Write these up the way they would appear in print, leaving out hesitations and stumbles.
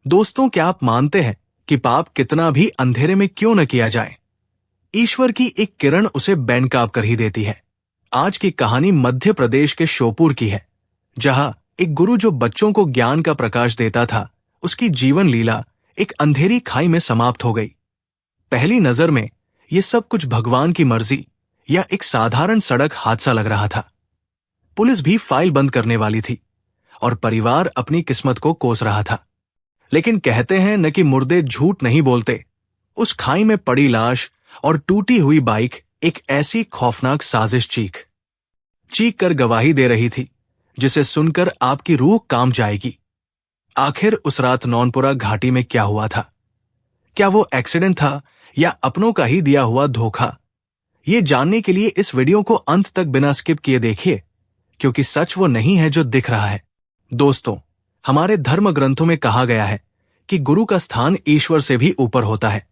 दोस्तों, क्या आप मानते हैं कि पाप कितना भी अंधेरे में क्यों न किया जाए, ईश्वर की एक किरण उसे बेनकाब कर ही देती है। आज की कहानी मध्य प्रदेश के श्योपुर की है, जहां एक गुरु जो बच्चों को ज्ञान का प्रकाश देता था, उसकी जीवन लीला एक अंधेरी खाई में समाप्त हो गई। पहली नजर में यह सब कुछ भगवान की मर्जी या एक साधारण सड़क हादसा लग रहा था। पुलिस भी फाइल बंद करने वाली थी और परिवार अपनी किस्मत को कोस रहा था। लेकिन कहते हैं न कि मुर्दे झूठ नहीं बोलते। उस खाई में पड़ी लाश और टूटी हुई बाइक एक ऐसी खौफनाक साजिश चीख कर गवाही दे रही थी, जिसे सुनकर आपकी रूह कांप जाएगी। आखिर उस रात नौनपुरा घाटी में क्या हुआ था? क्या वो एक्सीडेंट था या अपनों का ही दिया हुआ धोखा? ये जानने के लिए इस वीडियो को अंत तक बिना स्किप किए देखिए, क्योंकि सच वो नहीं है जो दिख रहा है। दोस्तों, हमारे धर्म ग्रंथों में कहा गया है कि गुरु का स्थान ईश्वर से भी ऊपर होता है,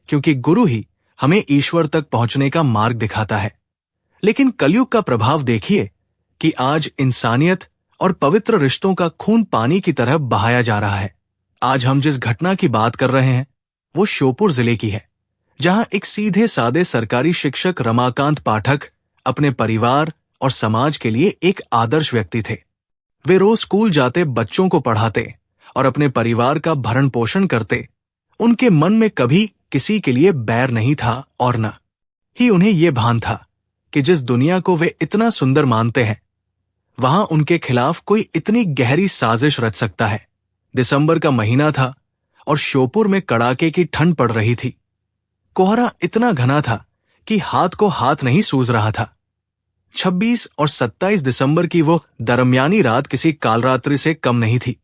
क्योंकि गुरु ही हमें ईश्वर तक पहुंचने का मार्ग दिखाता है। लेकिन कलयुग का प्रभाव देखिए कि आज इंसानियत और पवित्र रिश्तों का खून पानी की तरह बहाया जा रहा है। आज हम जिस घटना की बात कर रहे हैं वो श्योपुर जिले की है, जहां एक सीधे सादे सरकारी शिक्षक रमाकांत पाठक अपने परिवार और समाज के लिए एक आदर्श व्यक्ति थे। वे रोज स्कूल जाते, बच्चों को पढ़ाते और अपने परिवार का भरण पोषण करते। उनके मन में कभी किसी के लिए बैर नहीं था और न ही उन्हें यह भान था कि जिस दुनिया को वे इतना सुंदर मानते हैं, वहां उनके खिलाफ कोई इतनी गहरी साजिश रच सकता है। दिसंबर का महीना था और श्योपुर में कड़ाके की ठंड पड़ रही थी। कोहरा इतना घना था कि हाथ को हाथ नहीं सूझ रहा था। 26 और 27 दिसंबर की वो दरमियानी रात किसी कालरात्रि से कम नहीं थी।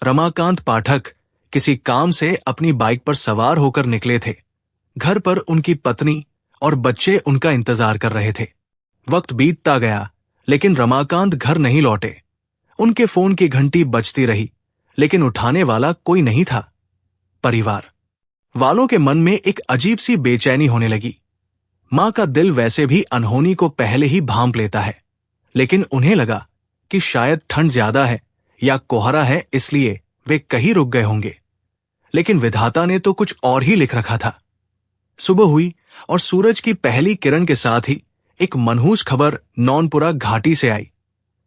रमाकांत पाठक किसी काम से अपनी बाइक पर सवार होकर निकले थे। घर पर उनकी पत्नी और बच्चे उनका इंतजार कर रहे थे। वक्त बीतता गया, लेकिन रमाकांत घर नहीं लौटे। उनके फोन की घंटी बजती रही, लेकिन उठाने वाला कोई नहीं था। परिवार वालों के मन में एक अजीब सी बेचैनी होने लगी। मां का दिल वैसे भी अनहोनी को पहले ही भांप लेता है, लेकिन उन्हें लगा कि शायद ठंड ज्यादा है या कोहरा है, इसलिए वे कहीं रुक गए होंगे। लेकिन विधाता ने तो कुछ और ही लिख रखा था। सुबह हुई और सूरज की पहली किरण के साथ ही एक मनहूस खबर नौनपुरा घाटी से आई।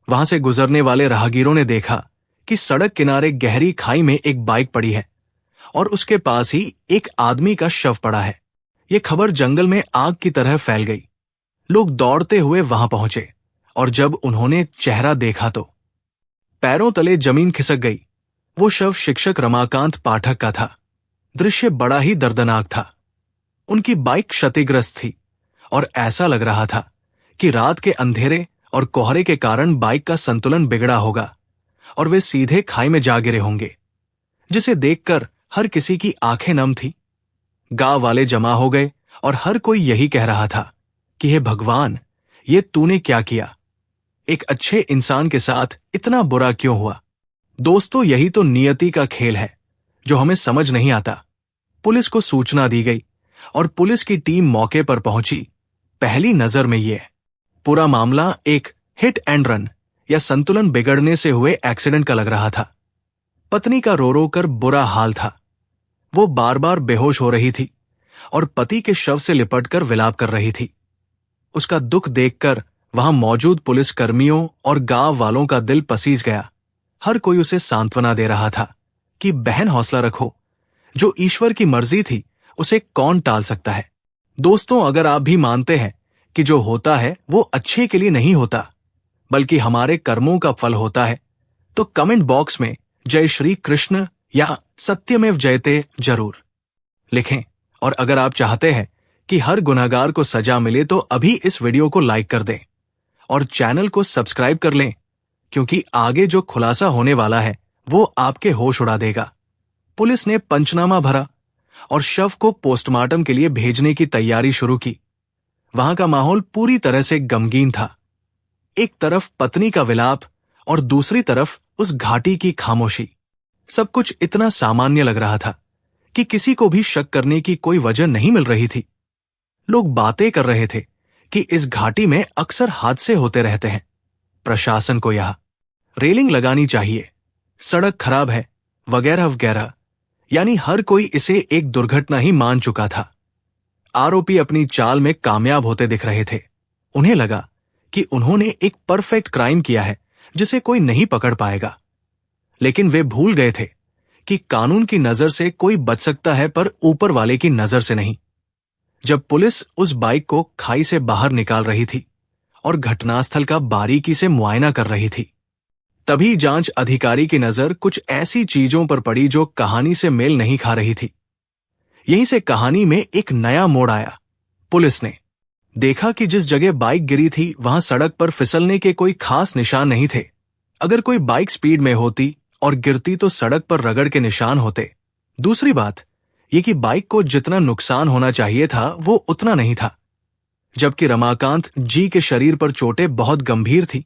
वहां से गुजरने वाले राहगीरों ने देखा कि सड़क किनारे गहरी खाई में एक बाइक पड़ी है और उसके पास ही एक आदमी का शव पड़ा है। यह खबर जंगल में आग की तरह फैल गई। लोग दौड़ते हुए वहां पहुंचे और जब उन्होंने चेहरा देखा तो पैरों तले जमीन खिसक गई। वो शव शिक्षक रमाकांत पाठक का था। दृश्य बड़ा ही दर्दनाक था। उनकी बाइक क्षतिग्रस्त थी और ऐसा लग रहा था कि रात के अंधेरे और कोहरे के कारण बाइक का संतुलन बिगड़ा होगा और वे सीधे खाई में जा गिरे होंगे, जिसे देखकर हर किसी की आंखें नम थी। गांव वाले जमा हो गए और हर कोई यही कह रहा था कि हे भगवान, ये तूने क्या किया? एक अच्छे इंसान के साथ इतना बुरा क्यों हुआ? दोस्तों, यही तो नियति का खेल है जो हमें समझ नहीं आता। पुलिस को सूचना दी गई और पुलिस की टीम मौके पर पहुंची। पहली नजर में यह पूरा मामला एक हिट एंड रन या संतुलन बिगड़ने से हुए एक्सीडेंट का लग रहा था। पत्नी का रो रो कर बुरा हाल था। वो बार बार बेहोश हो रही थी और पति के शव से लिपटकर विलाप कर रही थी। उसका दुख देखकर वहां मौजूद पुलिस कर्मियों और गांव वालों का दिल पसीज गया। हर कोई उसे सांत्वना दे रहा था कि बहन, हौसला रखो, जो ईश्वर की मर्जी थी उसे कौन टाल सकता है। दोस्तों, अगर आप भी मानते हैं कि जो होता है वो अच्छे के लिए नहीं होता, बल्कि हमारे कर्मों का फल होता है, तो कमेंट बॉक्स में जय श्री कृष्ण या सत्यमेव जयते जरूर लिखें। और अगर आप चाहते हैं कि हर गुनहगार को सजा मिले तो अभी इस वीडियो को लाइक कर दें और चैनल को सब्सक्राइब कर लें, क्योंकि आगे जो खुलासा होने वाला है वो आपके होश उड़ा देगा। पुलिस ने पंचनामा भरा और शव को पोस्टमार्टम के लिए भेजने की तैयारी शुरू की। वहां का माहौल पूरी तरह से गमगीन था। एक तरफ पत्नी का विलाप और दूसरी तरफ उस घाटी की खामोशी। सब कुछ इतना सामान्य लग रहा था कि किसी को भी शक करने की कोई वजह नहीं मिल रही थी। लोग बातें कर रहे थे कि इस घाटी में अक्सर हादसे होते रहते हैं। प्रशासन को यहां रेलिंग लगानी चाहिए, सड़क खराब है, वगैरह वगैरह, यानी हर कोई इसे एक दुर्घटना ही मान चुका था। आरोपी अपनी चाल में कामयाब होते दिख रहे थे। उन्हें लगा कि उन्होंने एक परफेक्ट क्राइम किया है जिसे कोई नहीं पकड़ पाएगा। लेकिन वे भूल गए थे कि कानून की नजर से कोई बच सकता है, पर ऊपर वाले की नजर से नहीं। जब पुलिस उस बाइक को खाई से बाहर निकाल रही थी और घटनास्थल का बारीकी से मुआयना कर रही थी, तभी जांच अधिकारी की नजर कुछ ऐसी चीजों पर पड़ी जो कहानी से मेल नहीं खा रही थी। यहीं से कहानी में एक नया मोड़ आया। पुलिस ने देखा कि जिस जगह बाइक गिरी थी वहां सड़क पर फिसलने के कोई खास निशान नहीं थे। अगर कोई बाइक स्पीड में होती और गिरती तो सड़क पर रगड़ के निशान होते। दूसरी बात यह कि बाइक को जितना नुकसान होना चाहिए था वो उतना नहीं था, जबकि रमाकांत जी के शरीर पर चोटें बहुत गंभीर थी।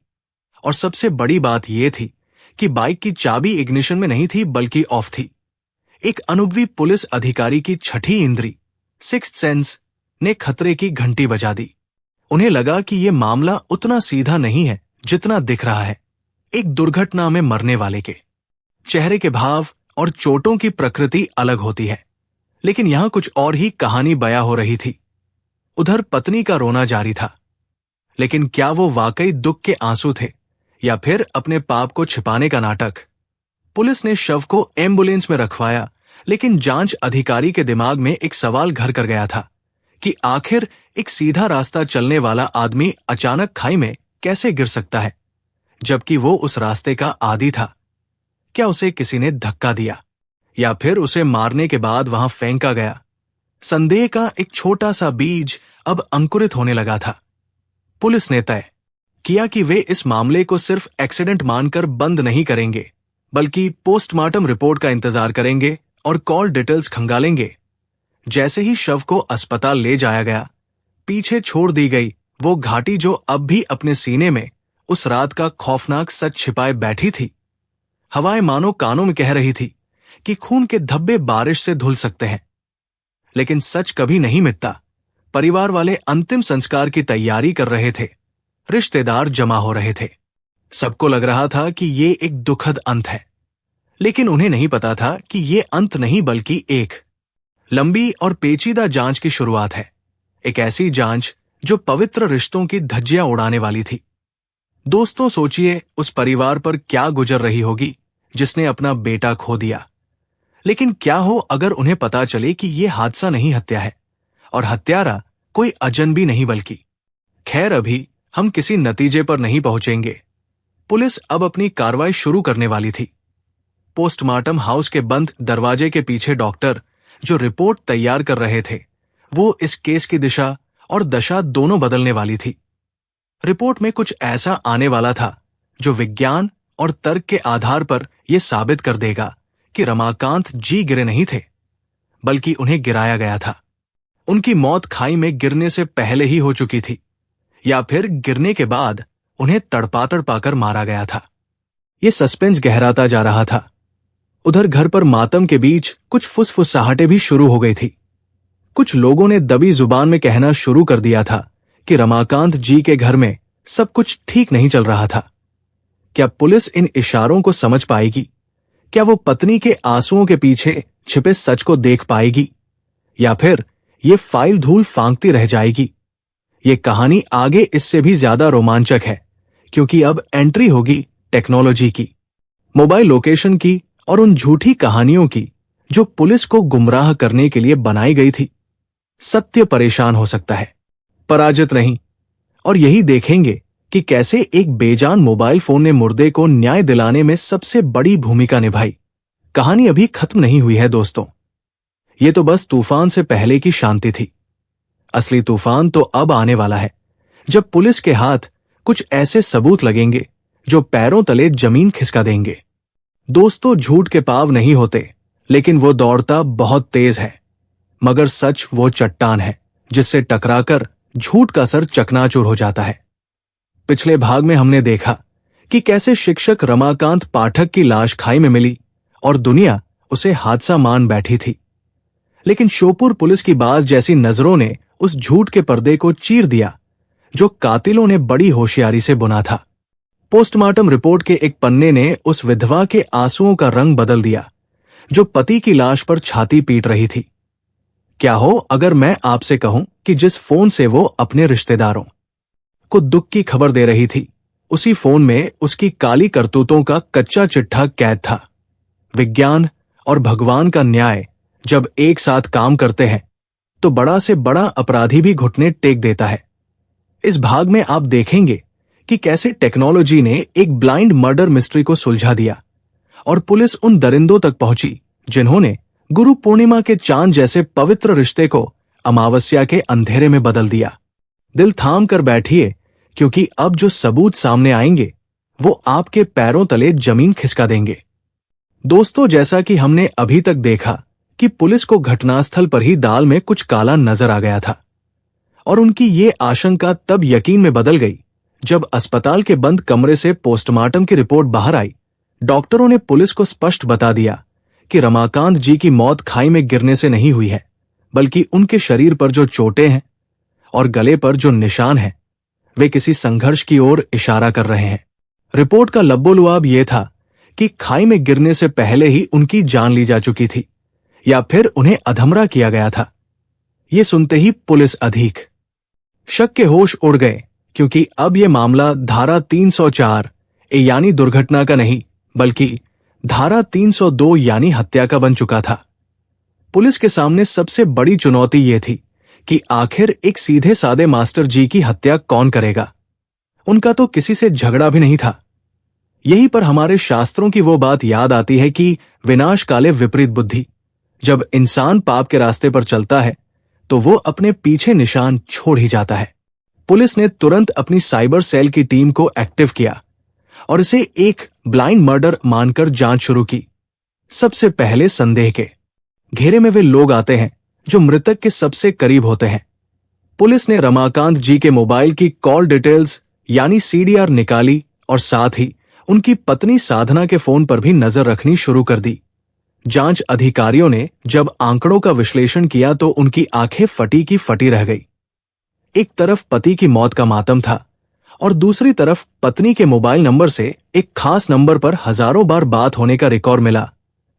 और सबसे बड़ी बात यह थी कि बाइक की चाबी इग्निशन में नहीं थी बल्कि ऑफ थी। एक अनुभवी पुलिस अधिकारी की छठी इंद्री, सिक्स्थ सेंस, ने खतरे की घंटी बजा दी। उन्हें लगा कि यह मामला उतना सीधा नहीं है जितना दिख रहा है। एक दुर्घटना में मरने वाले के चेहरे के भाव और चोटों की प्रकृति अलग होती है, लेकिन यहां कुछ और ही कहानी बयां हो रही थी। उधर पत्नी का रोना जारी था, लेकिन क्या वो वाकई दुख के आंसू थे या फिर अपने पाप को छिपाने का नाटक? पुलिस ने शव को एम्बुलेंस में रखवाया, लेकिन जांच अधिकारी के दिमाग में एक सवाल घर कर गया था कि आखिर एक सीधा रास्ता चलने वाला आदमी अचानक खाई में कैसे गिर सकता है, जबकि वो उस रास्ते का आदी था। क्या उसे किसी ने धक्का दिया या फिर उसे मारने के बाद वहां फेंका गया? संदेह का एक छोटा सा बीज अब अंकुरित होने लगा था। पुलिस ने तय किया कि वे इस मामले को सिर्फ एक्सीडेंट मानकर बंद नहीं करेंगे, बल्कि पोस्टमार्टम रिपोर्ट का इंतजार करेंगे और कॉल डिटेल्स खंगालेंगे। जैसे ही शव को अस्पताल ले जाया गया, पीछे छोड़ दी गई वो घाटी जो अब भी अपने सीने में उस रात का खौफनाक सच छिपाए बैठी थी। हवाएं मानो कानों में कह रही थी कि खून के धब्बे बारिश से धुल सकते हैं, लेकिन सच कभी नहीं मिटता। परिवार वाले अंतिम संस्कार की तैयारी कर रहे थे, रिश्तेदार जमा हो रहे थे। सबको लग रहा था कि ये एक दुखद अंत है, लेकिन उन्हें नहीं पता था कि ये अंत नहीं बल्कि एक लंबी और पेचीदा जांच की शुरुआत है। एक ऐसी जांच जो पवित्र रिश्तों की धज्जियां उड़ाने वाली थी। दोस्तों, सोचिए उस परिवार पर क्या गुजर रही होगी जिसने अपना बेटा खो दिया। लेकिन क्या हो अगर उन्हें पता चले कि यह हादसा नहीं हत्या है और हत्यारा कोई अजनबी नहीं बल्कि। खैर, अभी हम किसी नतीजे पर नहीं पहुंचेंगे। पुलिस अब अपनी कार्रवाई शुरू करने वाली थी। पोस्टमार्टम हाउस के बंद दरवाजे के पीछे डॉक्टर जो रिपोर्ट तैयार कर रहे थे, वो इस केस की दिशा और दशा दोनों बदलने वाली थी। रिपोर्ट में कुछ ऐसा आने वाला था जो विज्ञान और तर्क के आधार पर यह साबित कर देगा कि रमाकांत जी गिरे नहीं थे, बल्कि उन्हें गिराया गया था। उनकी मौत खाई में गिरने से पहले ही हो चुकी थी, या फिर गिरने के बाद उन्हें तड़पा कर मारा गया था। यह सस्पेंस गहराता जा रहा था। उधर घर पर मातम के बीच कुछ फुसफुसाहटें भी शुरू हो गई थी। कुछ लोगों ने दबी जुबान में कहना शुरू कर दिया था कि रमाकांत जी के घर में सब कुछ ठीक नहीं चल रहा था। क्या पुलिस इन इशारों को समझ पाएगी? क्या वो पत्नी के आंसुओं के पीछे छिपे सच को देख पाएगी, या फिर ये फाइल धूल फांकती रह जाएगी? ये कहानी आगे इससे भी ज्यादा रोमांचक है, क्योंकि अब एंट्री होगी टेक्नोलॉजी की, मोबाइल लोकेशन की और उन झूठी कहानियों की जो पुलिस को गुमराह करने के लिए बनाई गई थी। सत्य परेशान हो सकता है, पराजित नहीं। और यही देखेंगे कि कैसे एक बेजान मोबाइल फोन ने मुर्दे को न्याय दिलाने में सबसे बड़ी भूमिका निभाई। कहानी अभी खत्म नहीं हुई है दोस्तों। ये तो बस तूफान से पहले की शांति थी। असली तूफान तो अब आने वाला है, जब पुलिस के हाथ कुछ ऐसे सबूत लगेंगे जो पैरों तले जमीन खिसका देंगे। दोस्तों, झूठ के पांव नहीं होते, लेकिन वो दौड़ता बहुत तेज है। मगर सच वो चट्टान है जिससे टकराकर झूठ का सर चकनाचूर हो जाता है। पिछले भाग में हमने देखा कि कैसे शिक्षक रमाकांत पाठक की लाश खाई में मिली और दुनिया उसे हादसा मान बैठी थी, लेकिन श्योपुर पुलिस की बाज जैसी नजरों ने उस झूठ के पर्दे को चीर दिया जो कातिलों ने बड़ी होशियारी से बुना था। पोस्टमार्टम रिपोर्ट के एक पन्ने ने उस विधवा के आंसुओं का रंग बदल दिया, जो पति की लाश पर छाती पीट रही थी। क्या हो अगर मैं आपसे कहूं कि जिस फोन से वो अपने रिश्तेदारों को दुख की खबर दे रही थी, उसी फोन में उसकी काली करतूतों का कच्चा चिट्ठा कैद था। विज्ञान और भगवान का न्याय जब एक साथ काम करते हैं तो बड़ा से बड़ा अपराधी भी घुटने टेक देता है। इस भाग में आप देखेंगे कि कैसे टेक्नोलॉजी ने एक ब्लाइंड मर्डर मिस्ट्री को सुलझा दिया और पुलिस उन दरिंदों तक पहुंची जिन्होंने गुरु पूर्णिमा के चांद जैसे पवित्र रिश्ते को अमावस्या के अंधेरे में बदल दिया। दिल थाम कर बैठिए, क्योंकि अब जो सबूत सामने आएंगे वो आपके पैरों तले जमीन खिसका देंगे। दोस्तों, जैसा कि हमने अभी तक देखा कि पुलिस को घटनास्थल पर ही दाल में कुछ काला नजर आ गया था, और उनकी ये आशंका तब यकीन में बदल गई जब अस्पताल के बंद कमरे से पोस्टमार्टम की रिपोर्ट बाहर आई। डॉक्टरों ने पुलिस को स्पष्ट बता दिया कि रमाकांत जी की मौत खाई में गिरने से नहीं हुई है, बल्कि उनके शरीर पर जो चोटें हैं और गले पर जो निशान हैं वे किसी संघर्ष की ओर इशारा कर रहे हैं। रिपोर्ट का लब्बोलुआब यह था कि खाई में गिरने से पहले ही उनकी जान ली जा चुकी थी या फिर उन्हें अधमरा किया गया था। ये सुनते ही पुलिस अधिक शक के होश उड़ गए, क्योंकि अब यह मामला धारा 304 यानी दुर्घटना का नहीं, बल्कि धारा 302 यानी हत्या का बन चुका था। पुलिस के सामने सबसे बड़ी चुनौती यह थी कि आखिर एक सीधे सादे मास्टर जी की हत्या कौन करेगा। उनका तो किसी से झगड़ा भी नहीं था। यहीं पर हमारे शास्त्रों की वो बात याद आती है कि विनाश काले विपरीत बुद्धि। जब इंसान पाप के रास्ते पर चलता है तो वो अपने पीछे निशान छोड़ ही जाता है। पुलिस ने तुरंत अपनी साइबर सेल की टीम को एक्टिव किया और इसे एक ब्लाइंड मर्डर मानकर जांच शुरू की। सबसे पहले संदेह के घेरे में वे लोग आते हैं जो मृतक के सबसे करीब होते हैं। पुलिस ने रमाकांत जी के मोबाइल की कॉल डिटेल्स यानी सीडीआर निकाली और साथ ही उनकी पत्नी साधना के फोन पर भी नजर रखनी शुरू कर दी। जांच अधिकारियों ने जब आंकड़ों का विश्लेषण किया तो उनकी आंखें फटी की फटी रह गई। एक तरफ पति की मौत का मातम था और दूसरी तरफ पत्नी के मोबाइल नंबर से एक खास नंबर पर हजारों बार बात होने का रिकॉर्ड मिला।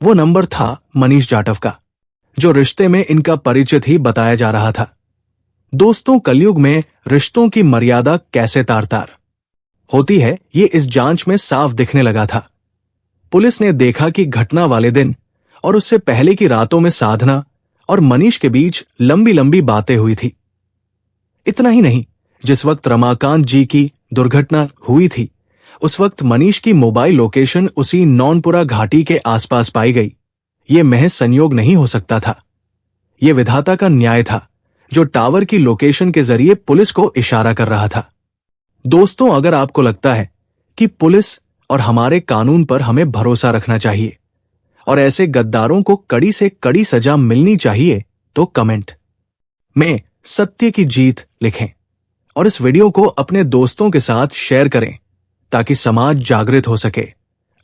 वो नंबर था मनीष जाटव का, जो रिश्ते में इनका परिचित ही बताया जा रहा था। दोस्तों, कलयुग में रिश्तों की मर्यादा कैसे तार तार होती है, ये इस जांच में साफ दिखने लगा था। पुलिस ने देखा कि घटना वाले दिन और उससे पहले की रातों में साधना और मनीष के बीच लंबी लंबी बातें हुई थी। इतना ही नहीं, जिस वक्त रमाकांत जी की दुर्घटना हुई थी उस वक्त मनीष की मोबाइल लोकेशन उसी नौनपुरा घाटी के आसपास पाई गई। ये महज संयोग नहीं हो सकता था, ये विधाता का न्याय था जो टावर की लोकेशन के जरिए पुलिस को इशारा कर रहा था। दोस्तों, अगर आपको लगता है कि पुलिस और हमारे कानून पर हमें भरोसा रखना चाहिए और ऐसे गद्दारों को कड़ी से कड़ी सजा मिलनी चाहिए, तो कमेंट में सत्य की जीत लिखें और इस वीडियो को अपने दोस्तों के साथ शेयर करें ताकि समाज जागृत हो सके।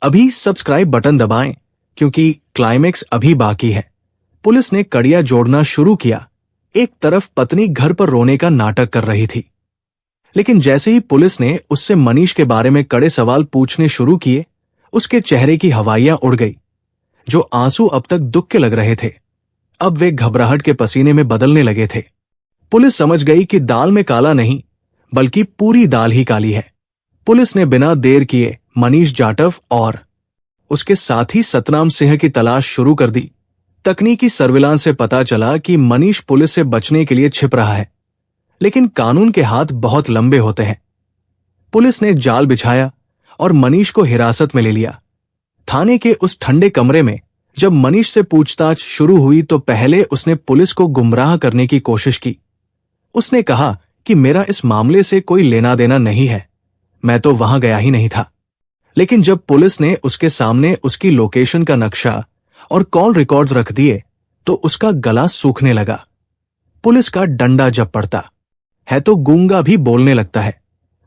अभी सब्सक्राइब बटन दबाएं, क्योंकि क्लाइमेक्स अभी बाकी है। पुलिस ने कड़ियां जोड़ना शुरू किया। एक तरफ पत्नी घर पर रोने का नाटक कर रही थी, लेकिन जैसे ही पुलिस ने उससे मनीष के बारे में कड़े सवाल पूछने शुरू किए, उसके चेहरे की हवाइयां उड़ गई। जो आंसू अब तक दुख के लग रहे थे, अब वे घबराहट के पसीने में बदलने लगे थे। पुलिस समझ गई कि दाल में काला नहीं, बल्कि पूरी दाल ही काली है। पुलिस ने बिना देर किए मनीष जाटव और उसके साथी सतनाम सिंह की तलाश शुरू कर दी। तकनीकी सर्विलांस से पता चला कि मनीष पुलिस से बचने के लिए छिप रहा है, लेकिन कानून के हाथ बहुत लंबे होते हैं। पुलिस ने जाल बिछाया और मनीष को हिरासत में ले लिया। थाने के उस ठंडे कमरे में जब मनीष से पूछताछ शुरू हुई तो पहले उसने पुलिस को गुमराह करने की कोशिश की। उसने कहा कि मेरा इस मामले से कोई लेना देना नहीं है, मैं तो वहां गया ही नहीं था। लेकिन जब पुलिस ने उसके सामने उसकी लोकेशन का नक्शा और कॉल रिकॉर्ड्स रख दिए तो उसका गला सूखने लगा। पुलिस का डंडा जब पड़ता है तो गूंगा भी बोलने लगता है।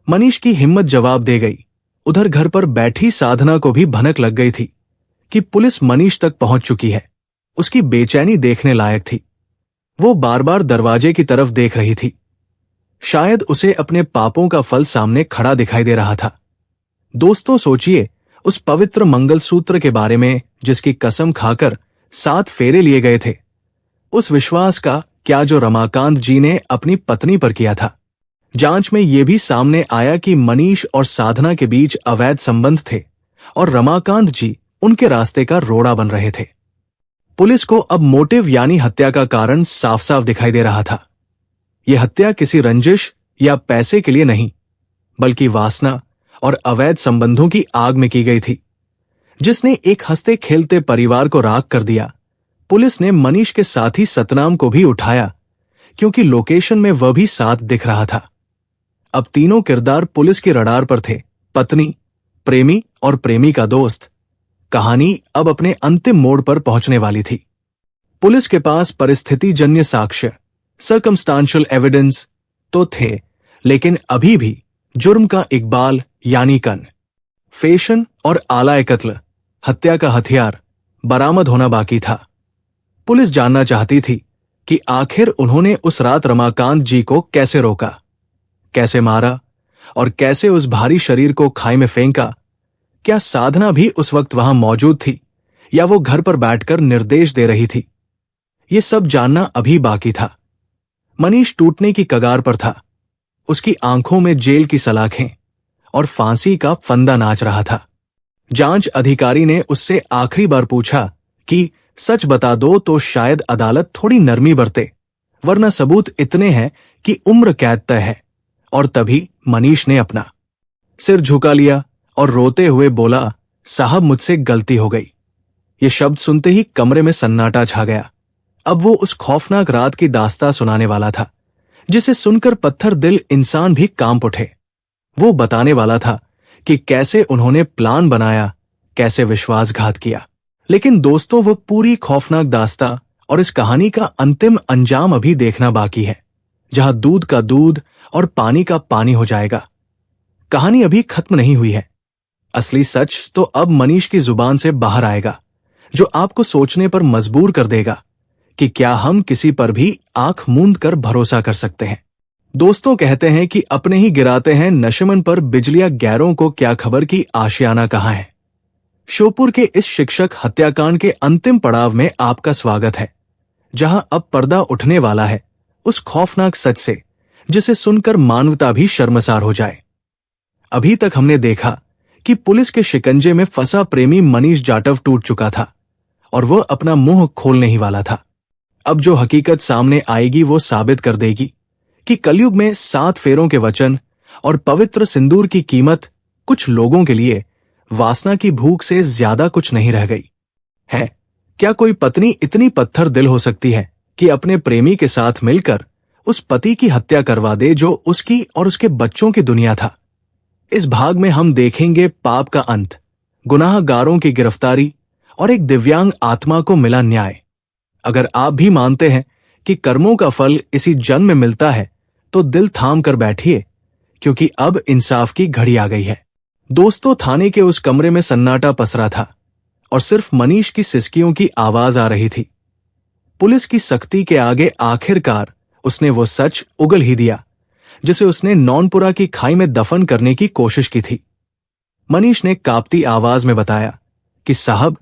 मनीष की हिम्मत जवाब दे गई। उधर घर पर बैठी साधना को भी भनक लग गई थी कि पुलिस मनीष तक पहुंच चुकी है। उसकी बेचैनी देखने लायक थी। वो बार बार दरवाजे की तरफ देख रही थी। शायद उसे अपने पापों का फल सामने खड़ा दिखाई दे रहा था। दोस्तों, सोचिए उस पवित्र मंगलसूत्र के बारे में जिसकी कसम खाकर 7 फेरे लिए गए थे। उस विश्वास का क्या जो रमाकांत जी ने अपनी पत्नी पर किया था। जांच में यह भी सामने आया कि मनीष और साधना के बीच अवैध संबंध थे और रमाकांत जी उनके रास्ते का रोड़ा बन रहे थे। पुलिस को अब मोटिव यानी हत्या का कारण साफ साफ दिखाई दे रहा था। यह हत्या किसी रंजिश या पैसे के लिए नहीं, बल्कि वासना और अवैध संबंधों की आग में की गई थी, जिसने एक हंसते खेलते परिवार को राख कर दिया। पुलिस ने मनीष के साथी सतनाम को भी उठाया, क्योंकि लोकेशन में वह भी साथ दिख रहा था। अब तीनों किरदार पुलिस की रडार पर थे, पत्नी, प्रेमी और प्रेमी का दोस्त। कहानी अब अपने अंतिम मोड़ पर पहुंचने वाली थी। पुलिस के पास परिस्थितिजन्य साक्ष्य, सर्कमस्टांशियल एविडेंस तो थे, लेकिन अभी भी जुर्म का इकबाल यानी कन, फैशन और आला कत्ल, हत्या का हथियार बरामद होना बाकी था। पुलिस जानना चाहती थी कि आखिर उन्होंने उस रात रमाकांत जी को कैसे रोका, कैसे मारा और कैसे उस भारी शरीर को खाई में फेंका। क्या साधना भी उस वक्त वहां मौजूद थी या वो घर पर बैठकर निर्देश दे रही थी? ये सब जानना अभी बाकी था। मनीष टूटने की कगार पर था। उसकी आंखों में जेल की सलाखें और फांसी का फंदा नाच रहा था। जांच अधिकारी ने उससे आखिरी बार पूछा कि सच बता दो तो शायद अदालत थोड़ी नरमी बरते, वरना सबूत इतने हैं कि उम्र कैद तय है। और तभी मनीष ने अपना सिर झुका लिया और रोते हुए बोला, साहब मुझसे गलती हो गई। ये शब्द सुनते ही कमरे में सन्नाटा छा गया। अब वो उस खौफनाक रात की दास्तां सुनाने वाला था, जिसे सुनकर पत्थर दिल इंसान भी कांप उठे। वो बताने वाला था कि कैसे उन्होंने प्लान बनाया, कैसे विश्वासघात किया। लेकिन दोस्तों, वो पूरी खौफनाक दास्तां और इस कहानी का अंतिम अंजाम अभी देखना बाकी है, जहां दूध का दूध और पानी का पानी हो जाएगा। कहानी अभी खत्म नहीं हुई है। असली सच तो अब मनीष की जुबान से बाहर आएगा, जो आपको सोचने पर मजबूर कर देगा कि क्या हम किसी पर भी आंख मूंद कर भरोसा कर सकते हैं। दोस्तों कहते हैं कि अपने ही गिराते हैं नशेमन पर बिजलियां, गैरों को क्या खबर कि आशियाना कहां है। श्योपुर के इस शिक्षक हत्याकांड के अंतिम पड़ाव में आपका स्वागत है, जहां अब पर्दा उठने वाला है उस खौफनाक सच से, जिसे सुनकर मानवता भी शर्मसार हो जाए। अभी तक हमने देखा कि पुलिस के शिकंजे में फंसा प्रेमी मनीष जाटव टूट चुका था और वह अपना मुंह खोलने ही वाला था। अब जो हकीकत सामने आएगी वो साबित कर देगी कि कलयुग में 7 फेरों के वचन और पवित्र सिंदूर की कीमत कुछ लोगों के लिए वासना की भूख से ज्यादा कुछ नहीं रह गई है। क्या कोई पत्नी इतनी पत्थर दिल हो सकती है कि अपने प्रेमी के साथ मिलकर उस पति की हत्या करवा दे जो उसकी और उसके बच्चों की दुनिया था? इस भाग में हम देखेंगे पाप का अंत, गुनाहगारों की गिरफ्तारी और एक दिव्यांग आत्मा को मिला न्याय। अगर आप भी मानते हैं कि कर्मों का फल इसी जन्म में मिलता है, तो दिल थाम कर बैठिए, क्योंकि अब इंसाफ की घड़ी आ गई है। दोस्तों, थाने के उस कमरे में सन्नाटा पसरा था और सिर्फ मनीष की सिसकियों की आवाज आ रही थी। पुलिस की सख्ती के आगे आखिरकार उसने वो सच उगल ही दिया जिसे उसने नौनपुरा की खाई में दफन करने की कोशिश की थी। मनीष ने कांपती आवाज में बताया कि साहब,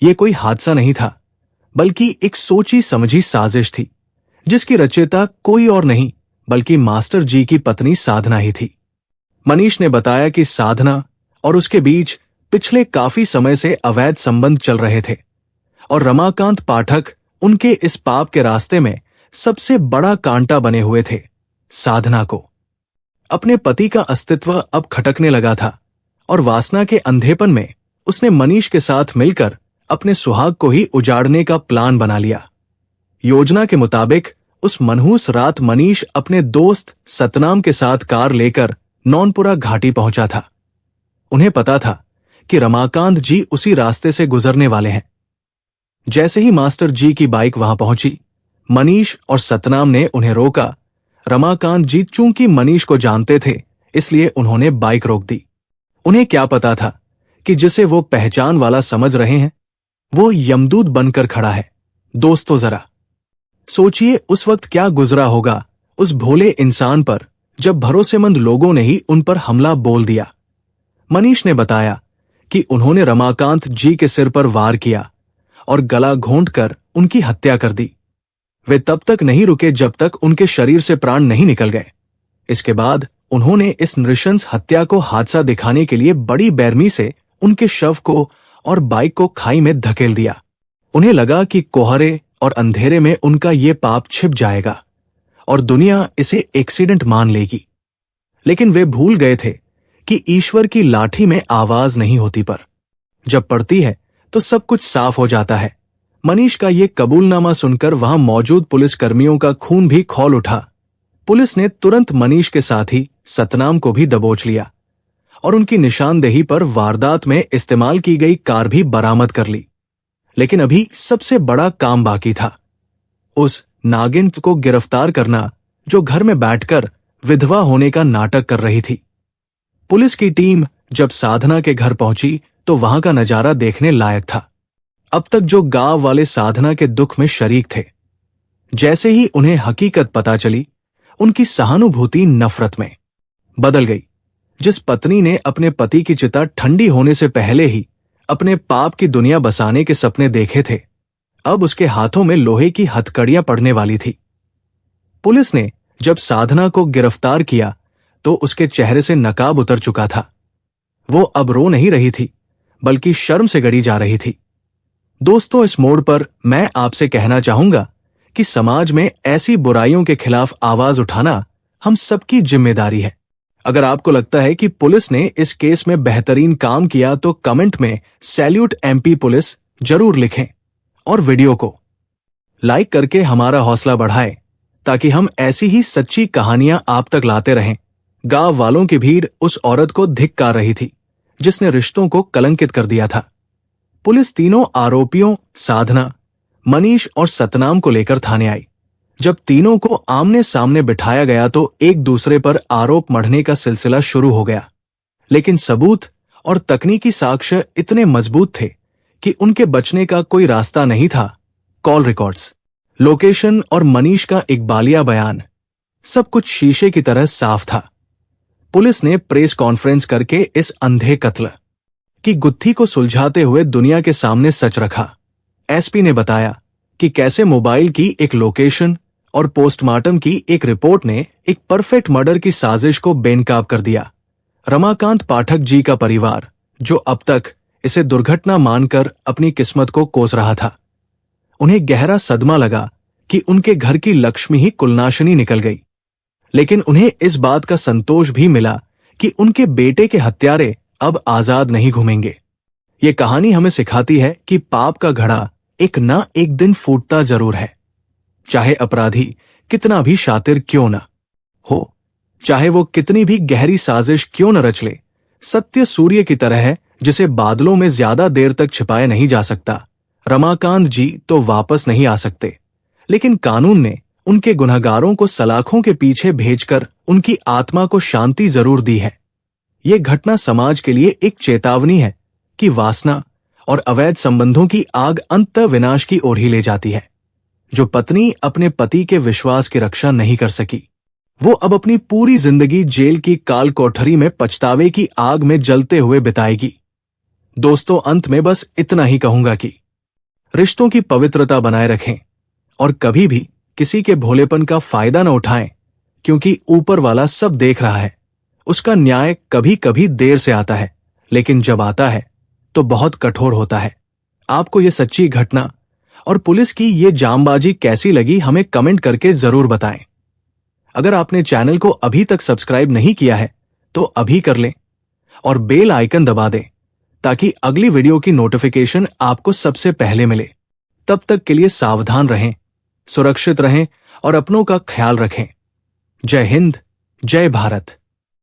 ये कोई हादसा नहीं था, बल्कि एक सोची समझी साजिश थी, जिसकी रचयिता कोई और नहीं बल्कि मास्टर जी की पत्नी साधना ही थी। मनीष ने बताया कि साधना और उसके बीच पिछले काफी समय से अवैध संबंध चल रहे थे और रमाकांत पाठक उनके इस पाप के रास्ते में सबसे बड़ा कांटा बने हुए थे। साधना को अपने पति का अस्तित्व अब खटकने लगा था और वासना के अंधेपन में उसने मनीष के साथ मिलकर अपने सुहाग को ही उजाड़ने का प्लान बना लिया। योजना के मुताबिक उस मनहूस रात मनीष अपने दोस्त सतनाम के साथ कार लेकर नौनपुरा घाटी पहुंचा था। उन्हें पता था कि रमाकांत जी उसी रास्ते से गुजरने वाले हैं। जैसे ही मास्टर जी की बाइक वहां पहुंची, मनीष और सतनाम ने उन्हें रोका। रमाकांत जी चूंकि मनीष को जानते थे, इसलिए उन्होंने बाइक रोक दी। उन्हें क्या पता था कि जिसे वो पहचान वाला समझ रहे हैं, वो यमदूत बनकर खड़ा है। दोस्तों, जरा सोचिए उस वक्त क्या गुजरा होगा उस भोले इंसान पर, जब भरोसेमंद लोगों ने ही उन पर हमला बोल दिया। मनीष ने बताया कि उन्होंने रमाकांत जी के सिर पर वार किया और गला घोंटकर उनकी हत्या कर दी। वे तब तक नहीं रुके जब तक उनके शरीर से प्राण नहीं निकल गए। इसके बाद उन्होंने इस नृशंस हत्या को हादसा दिखाने के लिए बड़ी बेरहमी से उनके शव को और बाइक को खाई में धकेल दिया। उन्हें लगा कि कोहरे और अंधेरे में उनका ये पाप छिप जाएगा और दुनिया इसे एक्सीडेंट मान लेगी। लेकिन वे भूल गए थे कि ईश्वर की लाठी में आवाज नहीं होती, पर जब पड़ती है तो सब कुछ साफ हो जाता है। मनीष का ये कबूलनामा सुनकर वहां मौजूद पुलिसकर्मियों का खून भी खौल उठा। पुलिस ने तुरंत मनीष के साथ ही सतनाम को भी दबोच लिया और उनकी निशानदेही पर वारदात में इस्तेमाल की गई कार भी बरामद कर ली। लेकिन अभी सबसे बड़ा काम बाकी था, उस नागिन को गिरफ्तार करना जो घर में बैठकर विधवा होने का नाटक कर रही थी। पुलिस की टीम जब साधना के घर पहुंची तो वहां का नजारा देखने लायक था। अब तक जो गांव वाले साधना के दुख में शरीक थे, जैसे ही उन्हें हकीकत पता चली, उनकी सहानुभूति नफरत में बदल गई। जिस पत्नी ने अपने पति की चिता ठंडी होने से पहले ही अपने पाप की दुनिया बसाने के सपने देखे थे, अब उसके हाथों में लोहे की हथकड़ियां पड़ने वाली थी। पुलिस ने जब साधना को गिरफ्तार किया तो उसके चेहरे से नकाब उतर चुका था। वो अब रो नहीं रही थी, बल्कि शर्म से गड़ी जा रही थी। दोस्तों, इस मोड़ पर मैं आपसे कहना चाहूंगा कि समाज में ऐसी बुराइयों के खिलाफ आवाज उठाना हम सबकी जिम्मेदारी है। अगर आपको लगता है कि पुलिस ने इस केस में बेहतरीन काम किया तो कमेंट में सैल्यूट एमपी पुलिस जरूर लिखें और वीडियो को लाइक करके हमारा हौसला बढ़ाएं, ताकि हम ऐसी ही सच्ची कहानियां आप तक लाते रहें। गांव वालों की भीड़ उस औरत को धिक्कार रही थी जिसने रिश्तों को कलंकित कर दिया था। पुलिस तीनों आरोपियों साधना, मनीष और सतनाम को लेकर थाने आई। जब तीनों को आमने सामने बिठाया गया तो एक दूसरे पर आरोप मढ़ने का सिलसिला शुरू हो गया। लेकिन सबूत और तकनीकी साक्ष्य इतने मजबूत थे कि उनके बचने का कोई रास्ता नहीं था। कॉल रिकॉर्ड्स, लोकेशन और मनीष का इकबालिया बयान, सब कुछ शीशे की तरह साफ था। पुलिस ने प्रेस कॉन्फ्रेंस करके इस अंधे कत्ल की गुत्थी को सुलझाते हुए दुनिया के सामने सच रखा। एसपी ने बताया कि कैसे मोबाइल की एक लोकेशन और पोस्टमार्टम की एक रिपोर्ट ने एक परफेक्ट मर्डर की साजिश को बेनकाब कर दिया। रमाकांत पाठक जी का परिवार, जो अब तक इसे दुर्घटना मानकर अपनी किस्मत को कोस रहा था, उन्हें गहरा सदमा लगा कि उनके घर की लक्ष्मी ही कुलनाशिनी निकल गई। लेकिन उन्हें इस बात का संतोष भी मिला कि उनके बेटे के हत्यारे अब आजाद नहीं घूमेंगे। ये कहानी हमें सिखाती है कि पाप का घड़ा एक ना एक दिन फूटता जरूर है, चाहे अपराधी कितना भी शातिर क्यों न हो, चाहे वो कितनी भी गहरी साजिश क्यों न रच ले। सत्य सूर्य की तरह है जिसे बादलों में ज्यादा देर तक छिपाया नहीं जा सकता। रमाकांत जी तो वापस नहीं आ सकते, लेकिन कानून ने उनके गुनहगारों को सलाखों के पीछे भेजकर उनकी आत्मा को शांति जरूर दी है। ये घटना समाज के लिए एक चेतावनी है कि वासना और अवैध संबंधों की आग अंततः विनाश की ओर ही ले जाती है। जो पत्नी अपने पति के विश्वास की रक्षा नहीं कर सकी, वो अब अपनी पूरी जिंदगी जेल की काल कोठरी में पछतावे की आग में जलते हुए बिताएगी। दोस्तों, अंत में बस इतना ही कहूंगा कि रिश्तों की पवित्रता बनाए रखें और कभी भी किसी के भोलेपन का फायदा न उठाएं, क्योंकि ऊपर वाला सब देख रहा है। उसका न्याय कभी कभी देर से आता है, लेकिन जब आता है तो बहुत कठोर होता है। आपको ये सच्ची घटना और पुलिस की ये जामबाजी कैसी लगी, हमें कमेंट करके जरूर बताएं। अगर आपने चैनल को अभी तक सब्सक्राइब नहीं किया है तो अभी कर लें और बेल आइकन दबा दें, ताकि अगली वीडियो की नोटिफिकेशन आपको सबसे पहले मिले। तब तक के लिए सावधान रहें, सुरक्षित रहें और अपनों का ख्याल रखें। जय हिंद, जय भारत।